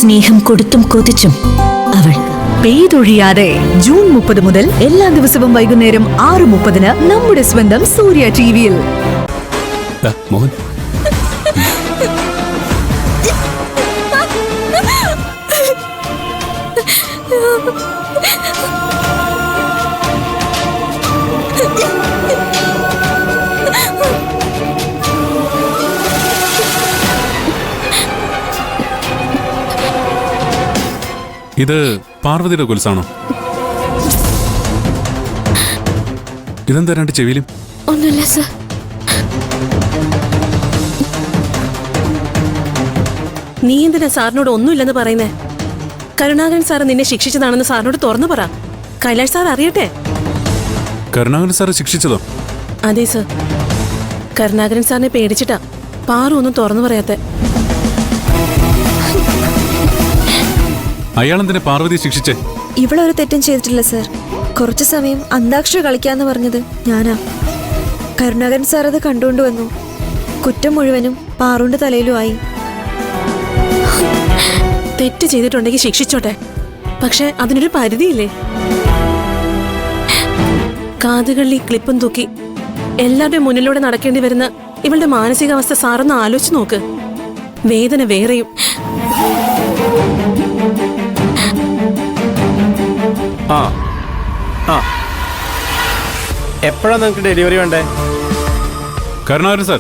സ്നേഹം കൊടുത്തും കൊതിച്ചും അവൾ പെയ്തൊഴിയാതെ ജൂൺ 30 മുതൽ എല്ലാ ദിവസവും വൈകുന്നേരം 6:30 നമ്മുടെ സ്വന്തം സൂര്യ ടിവിയിൽ. മോഹൻ, ഇത് പാർവതിയുടെ കൊലുസാണോ? ഇതെന്താ രണ്ട് ചെവിയിലും? ഒന്നുമില്ല സർ. നീ എന്തിനാ സാറിനോട് ഒന്നുമില്ലെന്ന് പറയുന്നേ? കരുണാകരൻ സാറ് നിന്നെ ശിക്ഷിച്ചതാണെന്ന് സാറിനോട് തുറന്നു പറ. കൈലാഷ് സാർ അറിയട്ടെ. കരുണാകരൻ സാറ് ശിക്ഷിച്ചതോ? അതെ സർ. കരുണാകരൻ സാറിനെ പേടിച്ചിട്ടാ പാറു ഒന്നും തുറന്നു പറയാത്തെ. അയാളെന്തിനെ പാർവതി ശിക്ഷിച്ചേ? ഇവളൊരു തെറ്റും ചെയ്തിട്ടില്ല സർ. കുറച്ചു സമയം അന്താക്ഷരി കളിക്കാന്ന് പറഞ്ഞത് ഞാനാ. കരുണാകരൻ സാർ അത് കണ്ടുകൊണ്ട് വന്നു. കുറ്റം മുഴുവനും പാറുന്റെ തലയിലുമായി. തെറ്റ് ചെയ്തിട്ടുണ്ടെങ്കിൽ ശിക്ഷിച്ചോട്ടെ, പക്ഷെ അതിനൊരു പരിധിയില്ലേ? കാതുകളിൽ ക്ലിപ്പും തൂക്കി എല്ലാവരുടെയും മുന്നിലൂടെ നടക്കേണ്ടി വരുന്ന ഇവളുടെ മാനസികാവസ്ഥ സാറൊന്ന് ആലോചിച്ച് നോക്ക്. വേദന വേറെയും. എപ്പോഴാ നിങ്ങൾക്ക് ഡെലിവറി വേണ്ടേ? കരുണാകരൻ സാർ,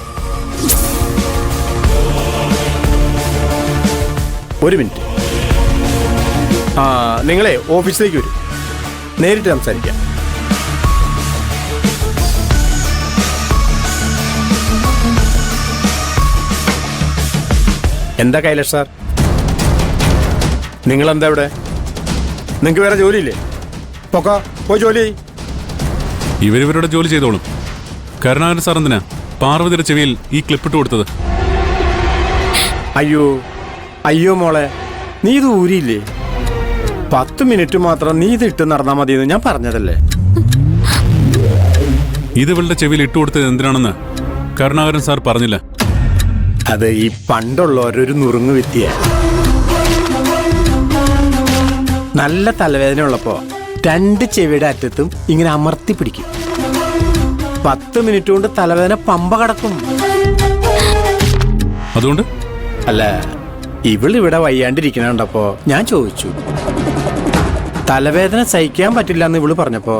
ഒരു മിനിറ്റ്. നിങ്ങളെ ഓഫീസിലേക്ക് വരും, നേരിട്ട് സംസാരിക്കാം. എന്താ കൈലാഷ് സാർ, നിങ്ങളെന്താ ഇവിടെ? നിങ്ങൾക്ക് വേറെ ജോലിയില്ലേ? പൊക്കോ, പോയി ജോലി ചെയ്യ്. ഇവരിവരുടെ ജോലി ചെയ്തോളും. കരുണാകരൻ സാർ എന്തിനാ പാർവതിയുടെ ചെവിയിൽ ഈ ക്ലിപ്പിട്ട് കൊടുത്തത്? അയ്യോ അയ്യോ മോളെ, നീ ഇത് ഊരിയില്ലേ? 10 മിനിറ്റ് മാത്രം നീ ഇത് ഇട്ട് നടന്നാൽ മതിയെന്ന് ഞാൻ പറഞ്ഞതല്ലേ? ഇത് ഇവളുടെ ചെവിയിൽ ഇട്ട് കൊടുത്തത് എന്തിനാണെന്ന് കരുണാകരൻ സാർ പറഞ്ഞില്ല. അത് ഈ പണ്ടുള്ളവരൊരു നുറുങ്ങു വിദ്യ. നല്ല തലവേദന ഉള്ളപ്പോ 2 ചെവിയുടെ അറ്റത്തും ഇങ്ങനെ അമർത്തി പിടിക്കും. 10 മിനിറ്റ് കൊണ്ട് തലവേദന പമ്പ കടക്കും. അതുകൊണ്ട് അല്ല, ഇവളിവിടെ വയ്യാണ്ടിരിക്കണ കണ്ടപ്പോ ഞാൻ ചോദിച്ചു. തലവേദന സഹിക്കാൻ പറ്റില്ല എന്ന് ഇവള് പറഞ്ഞപ്പോ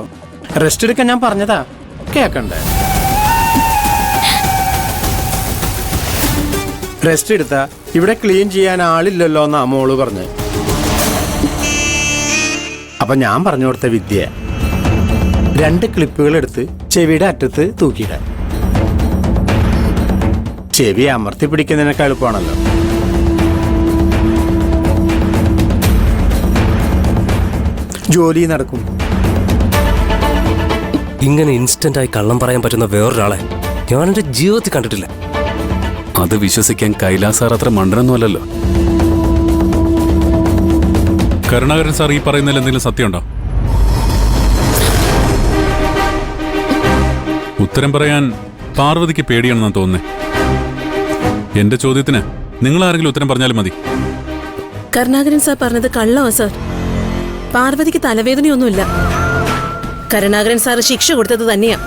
റെസ്റ്റ് എടുക്കാൻ ഞാൻ പറഞ്ഞതാ. കേക്കണ്ടേ? റെസ്റ്റ് എടുത്താ ഇവിടെ ക്ലീൻ ചെയ്യാൻ ആളില്ലല്ലോ എന്നാ മോള് പറഞ്ഞു. അപ്പൊ ഞാൻ പറഞ്ഞു കൊടുത്ത വിദ്യ 2 ക്ലിപ്പുകൾ എടുത്ത് ചെവിയുടെ അറ്റത്ത് തൂക്കിയിടാൻ. ചെവി അമർത്തി പിടിക്കുന്നതിനൊക്കെ എളുപ്പമാണല്ലോ. ജോലി നടക്കും. ഇങ്ങനെ ഇൻസ്റ്റന്റ് ആയി കള്ളം പറയാൻ പറ്റുന്ന വേറൊരാളെ ഞാൻ എന്റെ ജീവിതത്തിൽ കണ്ടിട്ടില്ല. അത് വിശ്വസിക്കാൻ കൈലാസ് സാർ അത്ര മണ്ടനൊന്നുമല്ലല്ലോ. കരുണാകരൻ സാർ ഈ പറയുന്നതിൽ എന്തെങ്കിലും സത്യമുണ്ടോ? ഉത്തരം പറയാൻ പാർവതിക്ക് പേടിയാണെന്നാണ് തോന്നുന്നേ. എന്റെ ചോദ്യത്തിന് നിങ്ങൾ ആരെങ്കിലും ഉത്തരം പറഞ്ഞാലും മതി. കരുണാകരൻ സാർ പറഞ്ഞത് കള്ളവാ സാർ. പാർവതിക്ക് തലവേദനയൊന്നുമില്ല. കരുണാകരൻ സാർ ശിക്ഷ കൊടുത്തത് തന്നെയാ.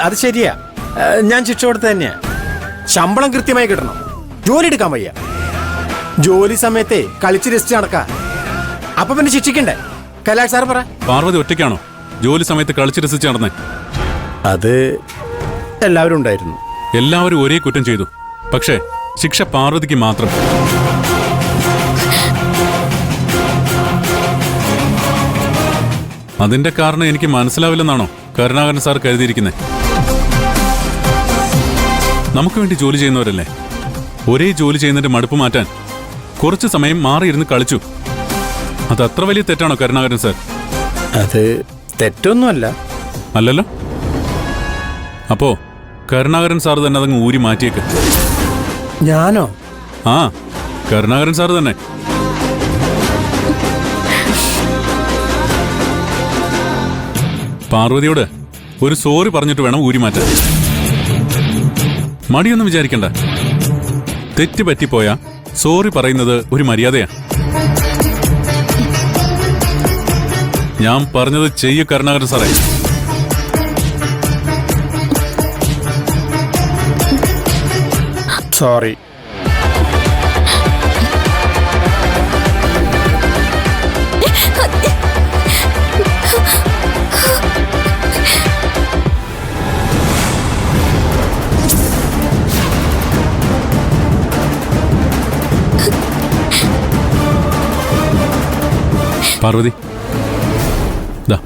അത് ശരിയാ, ഞാൻ ശിക്ഷ കൊടുത്തത് തന്നെയാ. ശമ്പളം കൃത്യമായി കിട്ടണം, ജോലി എടുക്കാൻ വയ്യ. ജോലി സമയത്തെ കളിച്ച് രസിച്ച് നടക്കാം. അപ്പൊ പിന്നെ ശിക്ഷിക്കണ്ടേ? കൈലാഷ് സാർ പറ. പാർവതി ഒറ്റയ്ക്കാണോ ജോലി സമയത്ത് കളിച്ച് രസിച്ച് നടന്നേ? അത് എല്ലാവരും ഉണ്ടായിരുന്നു. എല്ലാവരും ഒരേ കുറ്റം ചെയ്തു, പക്ഷേ ശിക്ഷ പാർവതിക്ക് മാത്രം. അതിന്റെ കാരണം എനിക്ക് മനസ്സിലാവില്ലെന്നാണോ കരുണാകരൻ സാർ കരുതിയിരിക്കുന്നത്? നമുക്ക് വേണ്ടി ജോലി ചെയ്യുന്നവരല്ലേ? ഒരേ ജോലി ചെയ്യുന്നതിന്റെ മടുപ്പ് മാറ്റാൻ കുറച്ചു സമയം മാറിയിരുന്ന് കളിച്ചു. അത് അത്ര വലിയ തെറ്റാണോ കരുണാകരൻ സാർ? അത് തെറ്റൊന്നുമല്ല. അല്ലല്ലോ. അപ്പോ കരുണാകരൻ സാർ തന്നെ അതങ്ങ് ഊരി മാറ്റിയേക്ക്. ഞാനോ? ആ, കരുണാകരൻ സാർ തന്നെ. പാർവതിയോട് ഒരു സോറി പറഞ്ഞിട്ട് വേണം ഊരി മാറ്റാൻ. മടിയൊന്നും വിചാരിക്കണ്ട. തെറ്റ് പറ്റിപ്പോയാ സോറി പറയുന്നത് ഒരു മര്യാദയാണ്. ഞാൻ പറഞ്ഞത് ചെയ്യൂ കരുണാകരൻ സാറേ. സോറി. പാർവതി, ദാ